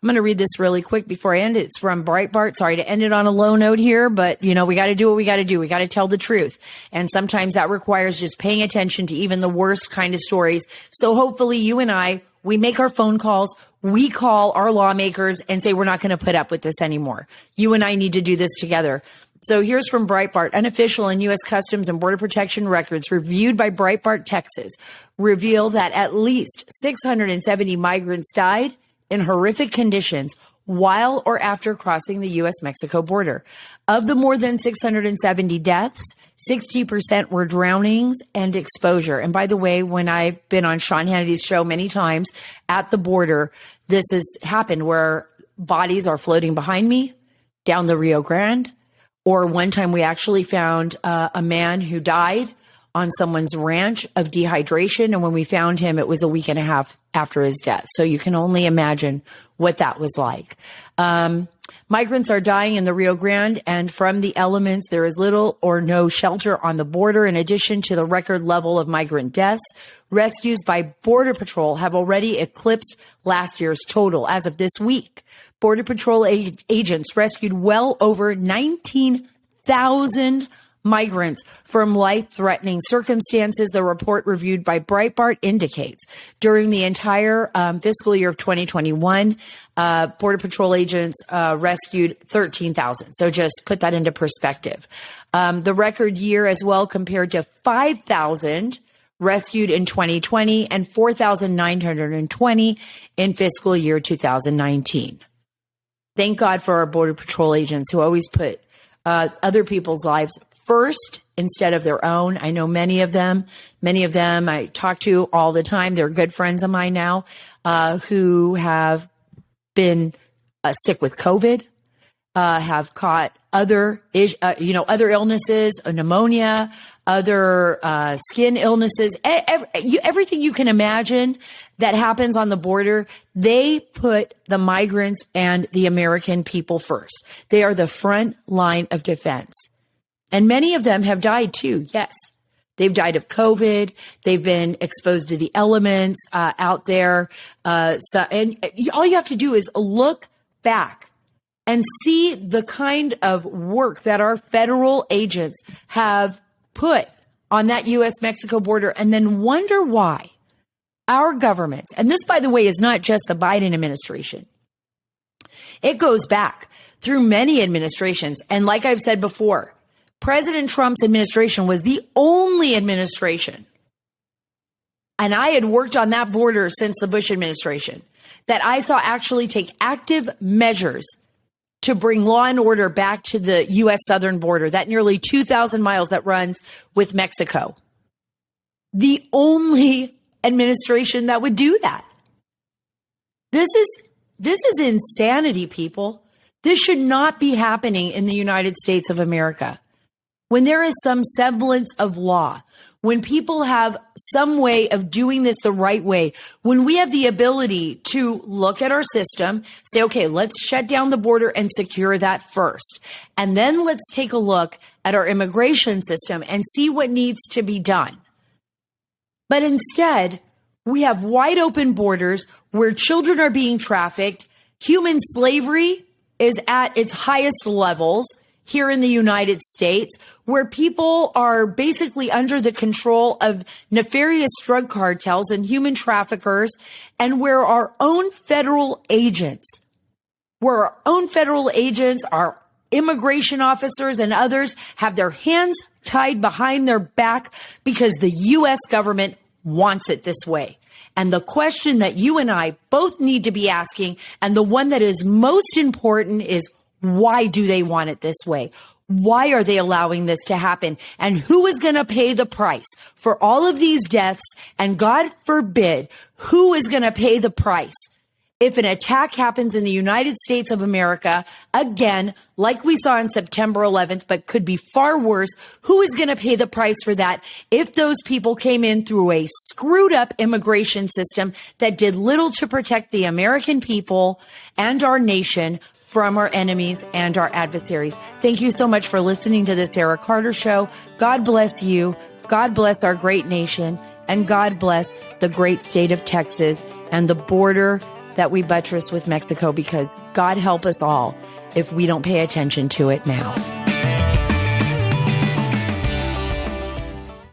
S1: I'm going to read this really quick before I end it. It's from Breitbart. Sorry to end it on a low note here, but we got to do what we got to do. We got to tell the truth. And sometimes that requires just paying attention to even the worst kind of stories. So hopefully you and I, we make our phone calls. We call our lawmakers and say, we're not going to put up with this anymore. You and I need to do this together. So here's from Breitbart. Unofficial and U.S. Customs and Border Protection records reviewed by Breitbart, Texas, reveal that at least 670 migrants died in horrific conditions while or after crossing the U.S.-Mexico border. Of the more than 670 deaths, 60% were drownings and exposure. And by the way, when I've been on Sean Hannity's show many times at the border, this has happened where bodies are floating behind me down the Rio Grande. Or one time we actually found a man who died on someone's ranch of dehydration. And when we found him, it was a week and a half after his death. So you can only imagine what that was like. Migrants are dying in the Rio Grande, and from the elements, there is little or no shelter on the border. In addition to the record level of migrant deaths, rescues by Border Patrol have already eclipsed last year's total. As of this week, Border Patrol agents rescued well over 19,000 migrants from life-threatening circumstances, the report reviewed by Breitbart indicates. During the entire fiscal year of 2021, Border Patrol agents rescued 13,000. So just put that into perspective. The record year as well compared to 5,000 rescued in 2020 and 4,920 in fiscal year 2019. Thank God for our Border Patrol agents who always put other people's lives first instead of their own. I know many of them I talk to all the time. They're good friends of mine now who have been sick with COVID, have caught other illnesses, pneumonia, other skin illnesses, everything you can imagine that happens on the border. They put the migrants and the American people first. They are the front line of defense. And many of them have died too. Yes. They've died of COVID. They've been exposed to the elements out there. And all you have to do is look back and see the kind of work that our federal agents have put on that U.S.-Mexico border, and then wonder why our governments, and this, by the way, is not just the Biden administration. It goes back through many administrations. And like I've said before, President Trump's administration was the only administration, and I had worked on that border since the Bush administration, that I saw actually take active measures to bring law and order back to the U.S. southern border, that nearly 2,000 miles that runs with Mexico. The only administration that would do that. This is insanity, people. This should not be happening in the United States of America. When there is some semblance of law, when people have some way of doing this the right way, when we have the ability to look at our system, say, okay, let's shut down the border and secure that first. And then let's take a look at our immigration system and see what needs to be done. But instead, we have wide open borders where children are being trafficked. Human slavery is at its highest levels here in the United States, where people are basically under the control of nefarious drug cartels and human traffickers, and where our own federal agents, our immigration officers and others have their hands tied behind their back because the U.S. government wants it this way. And the question that you and I both need to be asking, and the one that is most important, is why do they want it this way? Why are they allowing this to happen? And who is going to pay the price for all of these deaths? And God forbid, who is going to pay the price if an attack happens in the United States of America, again, like we saw on September 11th, but could be far worse? Who is going to pay the price for that if those people came in through a screwed up immigration system that did little to protect the American people and our nation from our enemies and our adversaries? Thank you so much for listening to the Sara Carter Show. God bless you. God bless our great nation. And God bless the great state of Texas and the border that we buttress with Mexico, because God help us all if we don't pay attention to it now.